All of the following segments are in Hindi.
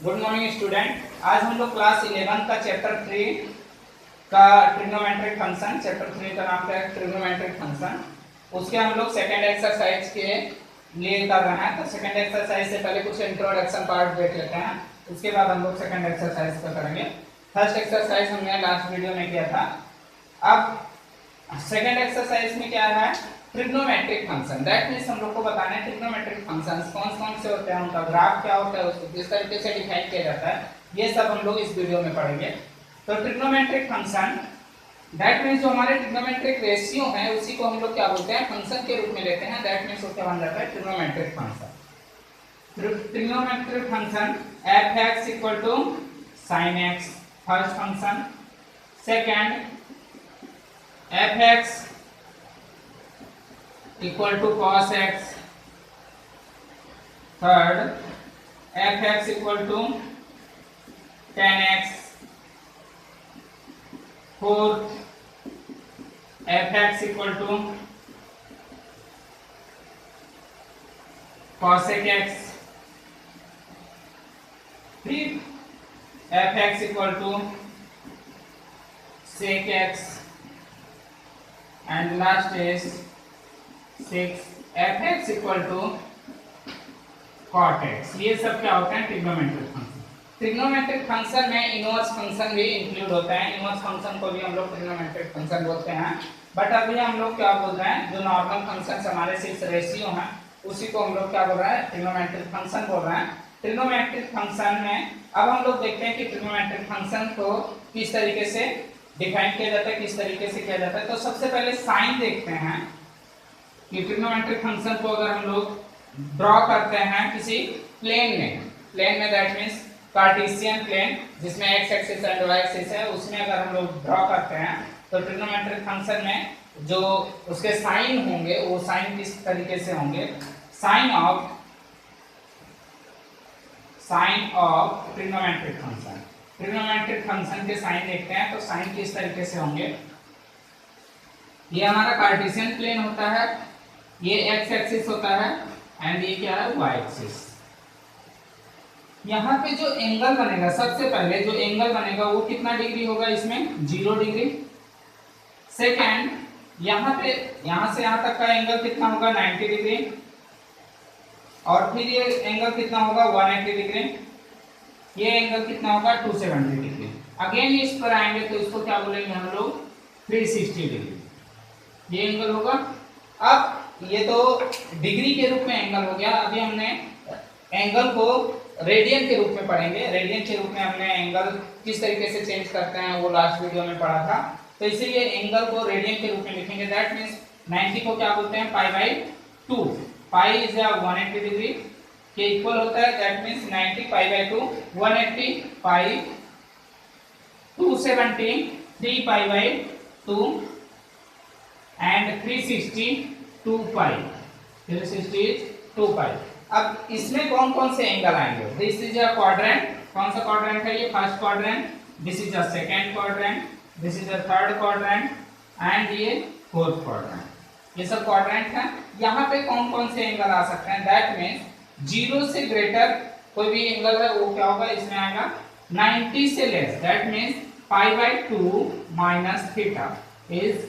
Good morning student. आज हम लोग क्लास 11 का चैप्टर 3 का ट्रिग्नोमेट्रिक फंक्शन, चैप्टर 3 का नाम क्या है? Trigonometric function. उसके हम लोग सेकंड एक्सरसाइज के लिए कर रहे हैं। तो सेकंड एक्सरसाइज से पहले कुछ इंट्रोडक्शन पार्ट देख लेते हैं, उसके बाद हम लोग सेकंड एक्सरसाइज का करेंगे। फर्स्ट एक्सरसाइज हमने लास्ट वीडियो में किया था। अब सेकंड एक्सरसाइज में क्या है? Trigonometric function. दैट मींस हम लोग को बताना है ट्रिग्नोमेट्रिक फंक्शंस कौन कौन से होते हैं, उनका ग्राफ क्या होता है, उसको किस तरीके से डिफाइन किया जाता है, ये सब हम लोग इस वीडियो में पढ़ेंगे। तो ट्रिग्नोमेट्रिक फंक्शन दैट मींस जो हमारे ट्रिग्नोमेट्रिक रेशियो हैं उसी को हम लोग क्या बोलते हैं? फंक्शन के रूप में लेते हैं। दैट मींस वो क्या बन जाता है? Trigonometric function. Trigonometric function f(x) = sin x, first function. Second f(x) = cos x, third f(x) = tan x, fourth f(x) = cosec x, fifth f(x) = sec x, and last is 6 f(x) = cot x। ये सब क्या होता है? Trigonometric function. ट्रिग्नोमेट्रिक फंक्शन में इनवर्स फंक्शन भी इंक्लूड होता है। इनवर्स फंक्शन को भी हम लोग ट्रिग्नोमेट्रिक फंक्शन बोलते हैं। बट अभी हम लोग क्या बोल रहे हैं? जो नॉर्मल फंक्शन हमारे सिर्फ रेशियो हैं उसी को हम लोग क्या बोल रहे हैं? ट्रिग्नोमेट्रिक फंक्शन बोल रहे हैं। ट्रिग्नोमेट्रिक फंक्शन में अब हम लोग देखते हैं कि ट्रिग्नोमेट्रिक फंक्शन को किस तरीके से डिफाइन किया जाता है, किस तरीके से किया जाता है। तो सबसे पहले साइन देखते हैं कि ट्रिग्नोमेट्रिक फंक्शन को अगर हम लोग ड्रॉ करते हैं किसी प्लेन में दैट मींस कार्टेशियन प्लेन जिसमें x axis and y axis है, उसमें अगर हम लोग ड्रॉ करते हैं तो ट्रिग्नोमेट्रिक फंक्शन में जो उसके साइन होंगे वो साइन किस तरीके से होंगे? Sign of trigonometric function. Trigonometric function के साइन देखते हैं तो साइन किस तरीके से होंगे? ये हमारा कार्टेशियन प्लेन होता है, ये x एक्सिस होता है एंड ये क्या है? y axis. यहाँ पे जो एंगल बनेगा, सबसे पहले जो एंगल बनेगा वो कितना डिग्री होगा? इसमें 0 डिग्री। सेकेंड यहाँ पे यहाँ से यहाँ तक का एंगल कितना होगा? 90 डिग्री। और फिर ये एंगल कितना होगा? 180 डिग्री। ये एंगल कितना होगा? 270 डिग्री। अगेन इस पर आएंगे तो इसको क्या बोलेंगे हम लोग? 360 डिग्री ये एंगल होगा। अब ये तो डिग्री के रूप में एंगल हो गया। अभी हमने एंगल को रेडियन के रूप में पढ़ेंगे। रेडियन के रूप में हमने एंगल किस तरीके से चेंज करते हैं वो लास्ट वीडियो में पढ़ा था। तो इसीलिए एंगल को रेडियन के रूप में लिखेंगे। दैट मींस 90 को क्या बोलते हैं? π/2। पाई इज 180 डिग्री के इक्वल होता है। दैट मींस 90 π/2 180 पाई 270 3 π/2 एंड 360 2 पाई 360 2 पाई। अब इसमें कौन कौन से एंगल आएंगे? This is a quadrant. कौन सा क्वाड्रेंट है? ये first quadrant. This is a second quadrant, this is a third quadrant and ये फोर्थ क्वाड्रेंट। ये सब क्वाड्रेंट है। यहाँ पे कौन कौन से एंगल आ सकते हैं? दैट मींस 0 से ग्रेटर कोई भी एंगल है वो क्या होगा? इसमें आएगा 90 से less. That means π/2 minus theta is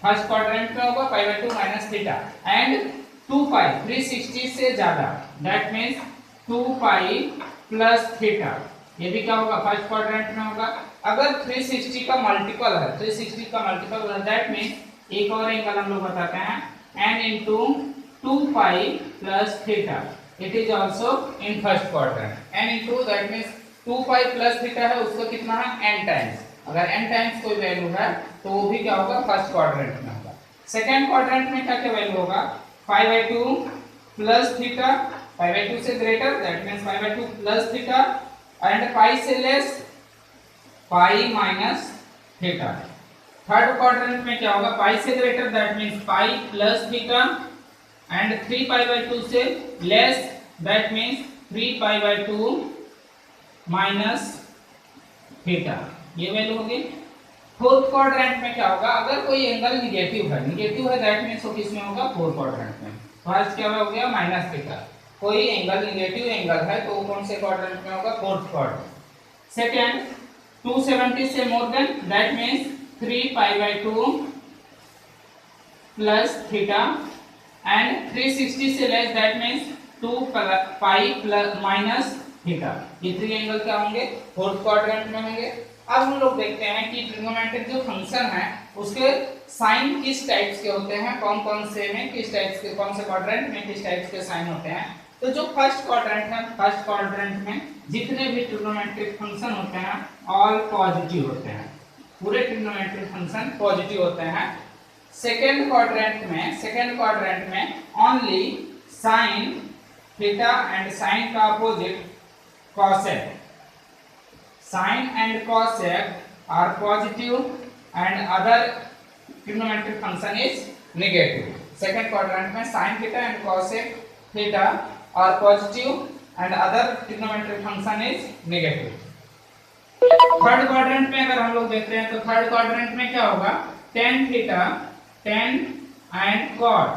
first quadrant में होगा, π/2 माइनस थीटा एंड 2 पाई 360 से ज्यादा। That means 2 pi plus theta. ये भी क्या होगा? फर्स्ट क्वाड्रेंट में होगा। अगर 360 का मल्टीपल है, 360 का मल्टीपल है, दैट मींस एक और एंगल हम लोग बताते हैं n into 2 pi plus theta. It is also in first quadrant. n into that means 2 pi plus theta है, उसका कितना है? n times. अगर n टाइम्स कोई वैल्यू है तो वो भी क्या होगा? फर्स्ट क्वाड्रेंट में होगा। सेकंड क्वाड्रेंट में क्या क्या वैल्यू होगा? π/2 प्लस थीटा, π/2 से greater that means π/2 plus theta and pi से less pi minus theta. Third quadrant में क्या होगा? पाई से greater that means pi plus theta and 3 π/2 से less that means 3 π/2 minus theta. ये वैल्यू होगी। फोर्थ क्वाड्रेंट में क्या होगा? अगर कोई एंगल निगेटिव है दैट मींस वो किस में होगा? फोर्थ क्वाड्रेंट में। फर्स्ट क्या हो गया? Minus theta. कोई एंगल निगेटिव एंगल है तो वो कौन से क्वाड्रेंट में होगा, फोर्थ क्वाड्रेंट। सेकंड 270 से more than, that means 3 pi by 2 plus theta, and 360 से less, that means 2 pi plus minus theta. ये थ्री एंगल क्या होंगे, फोर्थ क्वाड्रेंट में होंगे। अब हम लोग देखते हैं कि ट्रिग्नोमेट्रिक जो फंक्शन है उसके साइन किस टाइप्स के होते हैं, कौन कौन से में किस टाइप्स के, कौन से क्वाड्रेंट में किस टाइप्स के साइन होते हैं। तो जो फर्स्ट क्वाड्रेंट है, फर्स्ट क्वाड्रेंट में जितने भी ट्रिग्नोमेट्रिक फंक्शन होते हैं ऑल पॉजिटिव होते हैं, पूरे ट्रिग्नोमेट्रिक फंक्शन पॉजिटिव होते हैं। सेकेंड क्वाड्रेंट में only sine theta and sine का opposite cosec, sin and cosec are positive and other trigonometric function is negative. Second quadrant में sin theta and cosec theta are positive and other trigonometric function is negative. Third quadrant में अगर हम लोग देखते हैं तो थर्ड क्वाड्रेंट में क्या होगा, tan theta, tan and cot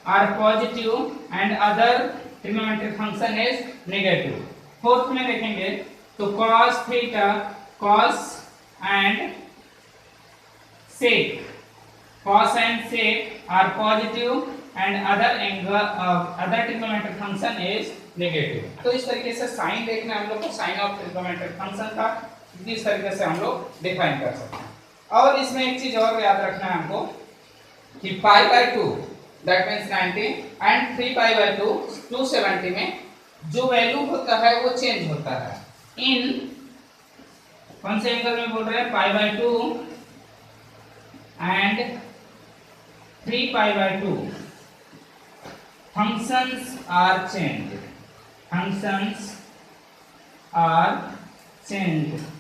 are positive and other trigonometric function is negative. Fourth में देखेंगे तो cos theta, cos and sec are positive and other trigonometric function is negative. तो इस तरीके से साइन देखना है हम लोग को, साइन ऑफ ट्रिग्नोमेट्रिक फंक्शन का इस तरीके से हम लोग डिफाइन कर सकते हैं। और इसमें एक चीज और याद रखना है हमको कि पाई by 2 that means 90 and 3 pi by 2 270 में जो वैल्यू होता है वो चेंज होता है। इन कौन से एंगल में बोल रहे हैं, pi by 2 and 3 pi by 2 functions are change,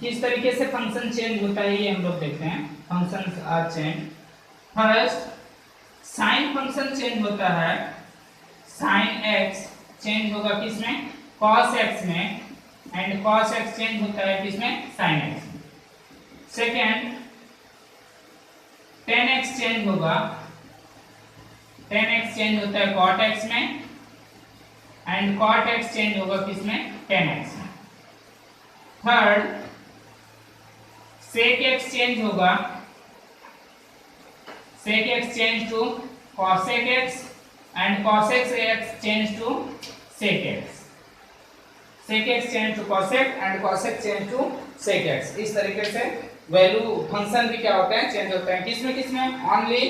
किस तरीके से फंक्शन चेंज होता है ये हम लोग देखते हैं। Functions are change, first sine function change होता है, साइन एक्स चेंज होगा किसमें, cos x में, एंड cos x चेंज होता है किसमें, sin x में। सेकेंड tan x चेंज होगा, tan x चेंज होता है cot x में, एंड cot x चेंज होगा किसमें, tan x में। थर्ड sec x चेंज होगा, sec x change to cosec x and cosec x change to sec x, sec x change to cosec and cosec change to sec x। इस तरीके से वैल्यू फंक्शन भी क्या होते हैं, चेंज होते हैं। किसमें only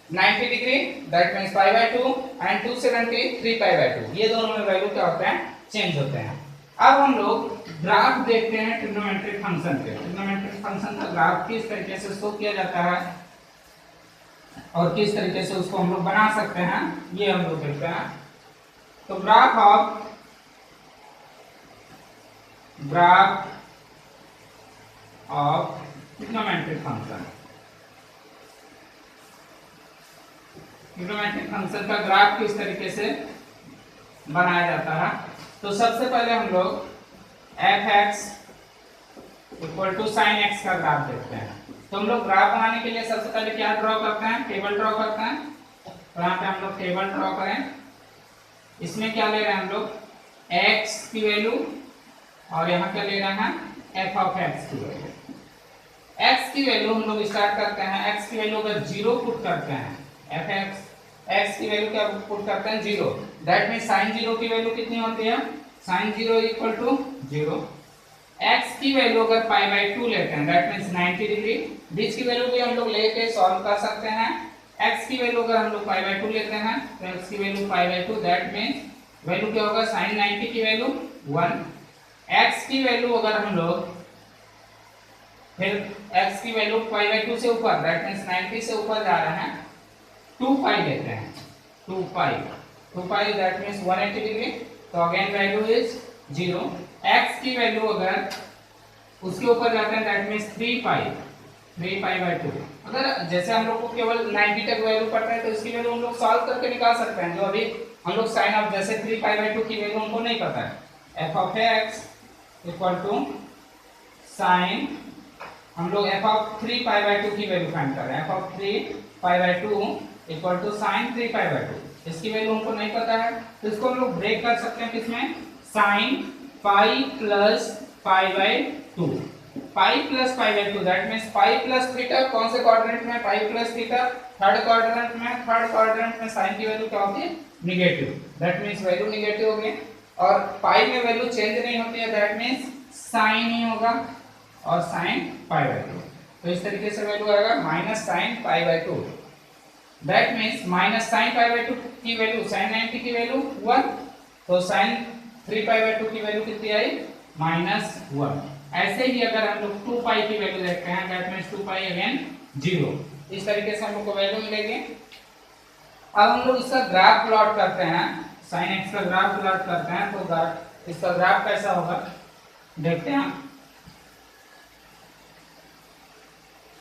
90 degree that means pi by 2 and 270 3 pi by 2, ये दोनों में वैल्यू क्या होते हैं, चेंज होते हैं। अब हम लोग ग्राफ देखते हैं ट्रिग्नोमेट्रिक फंक्शन के। ट्रिग्नोमेट्रिक फंक्शन का ग्राफ किस तरीके से शो किया जाता है और किस तरीके से उसको हम लोग बना सकते हैं, ये हम लोग देखते हैं। तो graph of trigonometric function, trigonometric function का ग्राफ किस तरीके से बनाया जाता है। तो सबसे पहले हम लोग f(x) = sin x का ग्राफ देखते हैं। तो हम लोग ग्राफ बनाने के लिए सबसे पहले क्या ड्रॉ करते हैं, टेबल ड्रॉ करते हैं। तो यहाँ पे हम लोग टेबल ड्रॉ करें, इसमें क्या ले रहे हैं हम लोग, x की वैल्यू, और यहाँ क्या ले रहे हैं, f(x) की वैल्यू। x की वैल्यू हम लोग स्टार्ट करते हैं, x की वैल्यू अगर 0 पुट करते हैं, x की वैल्यू क्या पुट करते हैं, 0, दैट मींस sin 0 की वैल्यू कितनी होती है, sin 0 = 0। x की वैल्यू अगर पाई बाय 2 लेते हैं दैट मींस 90 डिग्री, बीच की वैल्यू भी हम लोग लेके सॉल्व कर सकते हैं। x की वैल्यू अगर हम लोग पाई बाय 2 लेते हैं तो x की value pi by 2 that means value क्या होगा, sin 90 की वैल्यू 1। x की वैल्यू अगर हम लोग फिर x की वैल्यू पाई बाय 2 से ऊपर दैट मींस 90 से ऊपर जा रहे हैं, 2 पाई लेते हैं, 2 पाई दैट मींस 180 डिग्री, तो अगेन वैल्यू इज 0। x की वैल्यू अगर उसके ऊपर जाते हैं दैट मींस 3 पाई बाय 2। अगर जैसे हम लोग को केवल 90 तक वैल्यू पता है तो इसकी वैल्यू हम लोग सॉल्व करके निकाल सकते हैं। जो अभी हम लोग साइन ऑफ जैसे 3 पाई बाय 2 की वैल्यू हमको नहीं पता है, f(x) = sin, हम लोग f(3 पाई बाय 2 की वैल्यू फाइंड कर रहे हैं, f(3 pi by 2) = sin 3 pi by 2। इसकी वैल्यू हमको नहीं पता है, तो इसको हम लोग ब्रेक कर सकते हैं किसमें, sine pi plus pi by to, pi plus pi by two, that means pi plus theta, कौन से क्वाड्रेंट में, पाई प्लस थीटा, थर्ड क्वाड्रेंट में, थर्ड क्वाड्रेंट में साइन की वैल्यू क्या होती है, negative, that means value negative होगी, और पाई में वैल्यू चेंज नहीं होती है, दैट मीन्स साइन ही होगा, और साइन पाई बाई टू, तो इस तरीके से वैल्यू आएगा minus sine pi by two, that means minus sine pi by to की वैल्यू, साइन 90 की वैल्यू 1, तो साइन 3 पाई बाई टू की वैल्यू कितनी आई, -1। ऐसे ही अगर हम लोग 2 पाई की वैल्यू देखते हैं, दैट मीन्स 2 पाई अगेन 0, इस तरीके से हम लोग को वैल्यू मिलेगी। अब हम लोग इसका ग्राफ प्लॉट करते हैं, साइन एक्स का ग्राफ प्लॉट करते हैं, तो इसका ग्राफ कैसा होगा देखते हैं।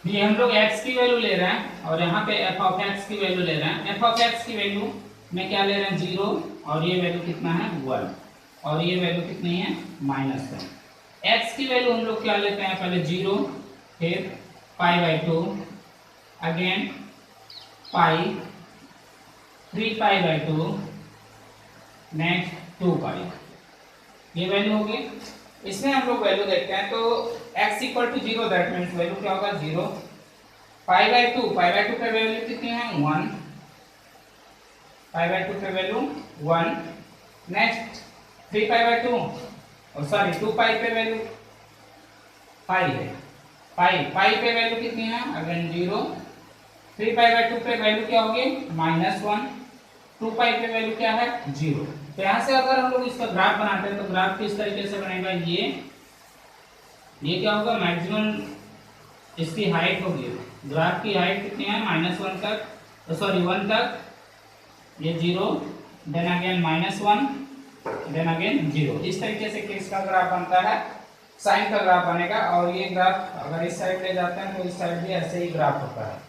ये हम लोग x की वैल्यू ले रहे हैं और यहाँ पे f ऑफ x की वैल्यू ले रहे हैं, f ऑफ x की वैल्यू में क्या ले रहे हैं 0, और ये वैल्यू कितना है 1, और ये वैल्यू कितनी है -1। x की वैल्यू हम लोग क्या लेते हैं, पहले 0, फिर पाई by to, again pi, 3 pi by to, next 2 pi, ये वैल्यू होगी। इसमें हम लोग वैल्यू देखते हैं, तो x equal to 0, that means value क्या होगा 0, पाई बाई टू पे वैल्यू कितनी है 1, पाई बाई टू पे value 1, next 3 pi by two, और सॉरी 2 पाई पे वैल्यू पाई है, पाई पे वैल्यू कितनी है अगेन 0, 3 पाई बाई टू पे वैल्यू क्या होगी -1, 2 पाई पे वैल्यू क्या है 0। तो यहाँ से अगर हम लोग इसका ग्राफ बनाते हैं, तो ग्राफ किस तरीके से बनेगा, ये क्या होगा, मैक्सिमम इसकी हाइट होगी, ग्राफ की हाइट कितनी है -1 तक, सॉरी 1 तक, ये 0, देन अगेन -1, देन अगेन 0, इस तरीके से किसका ग्राफ बनता है, साइन का ग्राफ बनेगा। और ये ग्राफ अगर इस साइड ले जाते हैं, तो इस साइड भी ऐसे ही ग्राफ होता है।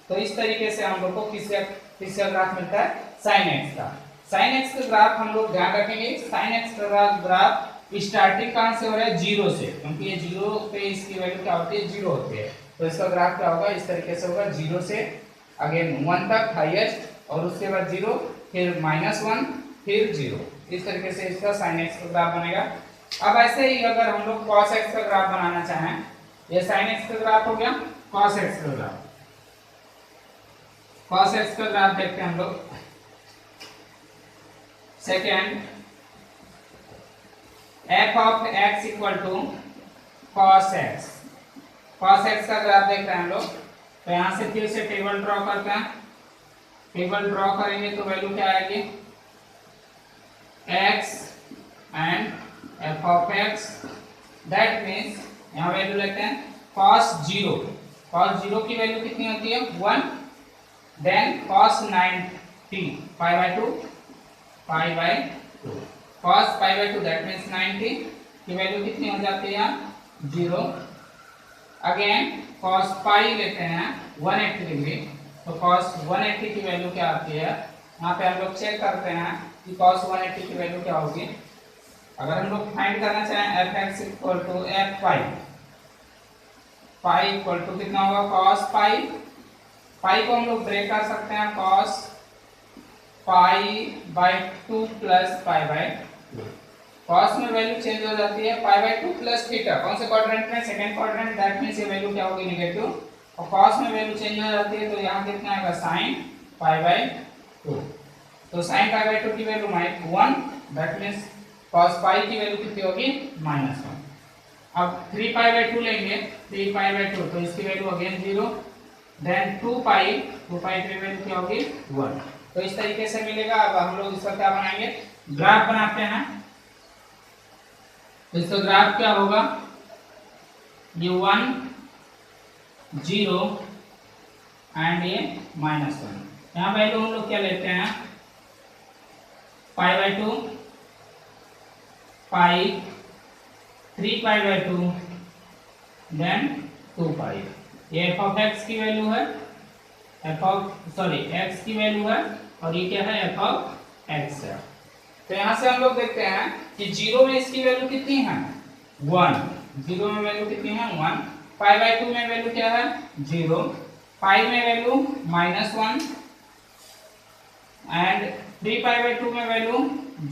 तो इस तरीके से हम लोग को किसका ग्राफ मिलता है, साइन एक्स का। साइन एक्स का ग्राफ हम लोग ध्यान रखेंगे, साइन एक्स का ग्राफ स्टार्टिंग कहां से हो रहा है 0 से, क्योंकि ये 0 पे इसकी वैल्यू क्या होती है 0 होती है, तो इसका ग्राफ क्या होगा, इस तरीके से होगा 0 से अगेन 1 तक हाईएस्ट, और उसके बाद 0, फिर -1, फिर 0, इस तरीके से इसका साइन एक्स का ग्राफ बनेगा। अब ऐसे ही अगर हम लोग कॉस एक्स का ग्राफ बनाना चाहें, ये साइन एक्स का ग्राफ हो गया, कॉस एक्स का ग्राफ, कॉस एक्स का ग्राफ देखते हैं हम लोग। Second, f of x equal to cos x, cos x का ग्राफ देख रहे हैं हम लोग, तो यहाँ से फिर से टेबल ड्रॉ करते हैं, टेबल ड्रॉ करेंगे तो वैल्यू क्या आएगी, x and f of x, that means यहाँ वैल्यू लेते हैं cos 0 की वैल्यू कितनी होती है 1, then cos 90 pi by two, cos pi by two, that means 90 की वैल्यू कितनी हो जाती है 0, अगेन cos पाई लेते हैं 180 डिग्री, तो cos 180 की वैल्यू क्या आती है, यहाँ पे हम लोग चेक करते हैं कि cos 180 की वैल्यू क्या होगी। अगर हम लोग फाइंड करना चाहें f x equal to f pi equal to कितना होगा cos पाई को हम लोग ब्रेक कर सकते हैं, cos pi by 2 plus pi by, cos में वैल्यू चेंज हो जाती है, पाई बाई 2 प्लस थीटा, कौन से क्वाड्रेंट में, सेकंड क्वाड्रेंट, दैट मींस ये वैल्यू क्या होगी नेगेटिव, और कॉस में वैल्यू चेंज हो जाती है, तो यहाँ कितना आएगा साइन पाई बाई 2, तो साइन पाई बाई 2 की value 1, that means cos pi की वैल्यू कितनी होगी -1। अब 3 पाई बाई 2 लेंगे, 3 पाई बाई 2, तो इसकी वैल्यू अगेन 0, देन 2 पाई की वैल्यू क्या होगी 1, तो इस तरीके से मिलेगा। अब हम लोग इसका क्या बनाएंगे, ग्राफ बनाते हैं, तो इसका ग्राफ क्या होगा, ये 1 0 एंड ये -1, यहाँ वैल्यू हम लोग क्या लेते हैं pi by 2, pi, 3 pi by 2, then 2 pi, ये f ऑफ x की वैल्यू है, x की वैल्यू है, और ये क्या है f ऑफ x है। तो यहाँ से हम लोग देखते हैं कि 0 में इसकी वैल्यू कितनी है 1, 0 में वैल्यू कितनी है 1, पाई बाई 2 में वैल्यू क्या है 0, पाई में वैल्यू -1, एंड 3π/2 में वैल्यू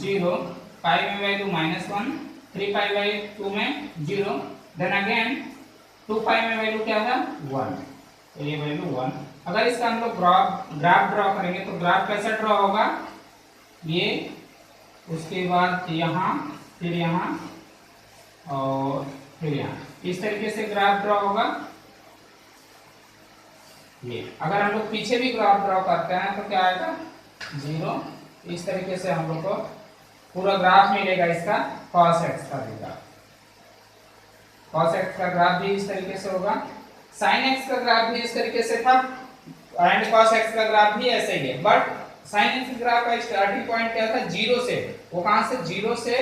0, पाई में वैल्यू -1, 3π/2 में 0, देन अगेन 2π में वैल्यू क्या था 1, तो ये वैल्यू 1। अगर इसका हम लोग ग्राफ ड्रॉ करेंगे तो ग्राफ कैसा ड्रॉ होगा, ये उसके बाद यहाँ, फिर यहाँ और फिर यहाँ, इस तरीके से ग्राफ ड्रॉ होगा। ये अगर हम लोग पीछे भी ग्राफ ड्रॉ करते हैं तो क्या आएगा 0, इस तरीके से हम लोग को पूरा ग्राफ मिलेगा इसका cos x का भी ग्राफ। cos x का ग्राफ भी इस तरीके से होगा, sin x का ग्राफ भी इस तरीके से था एंड cos x का ग्राफ भी ऐसे ही है। बट sin x ग्राफ का स्टार्टिंग पॉइंट क्या था 0 से, वो कहां से 0 से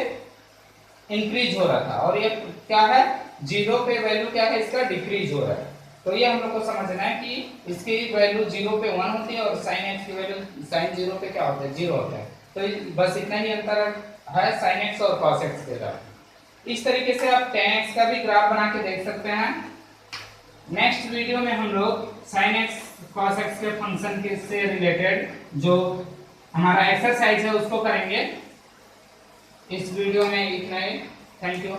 इंक्रीज हो रहा था, और ये क्या है 0 पे वैल्यू क्या है इसका डिक्रीज हो रहा है। तो ये हम लोग को समझना है कि इसकी वैल्यू 0 पे 1 होती है और sin x की वैल्यू sin 0 पे क्या होता है 0 होता है। तो बस इतना ही अंतर है sin x और cos x के ग्राफ। इस तरीके से आप tan x का भी ग्राफ बना के देख सकते हैं। नेक्स्ट वीडियो में हम लोग sin x cos x के फंक्शन के से रिलेटेड जो हमारा एक्सरसाइज है उसको करेंगे। इस वीडियो में इतना ही, थैंक यू।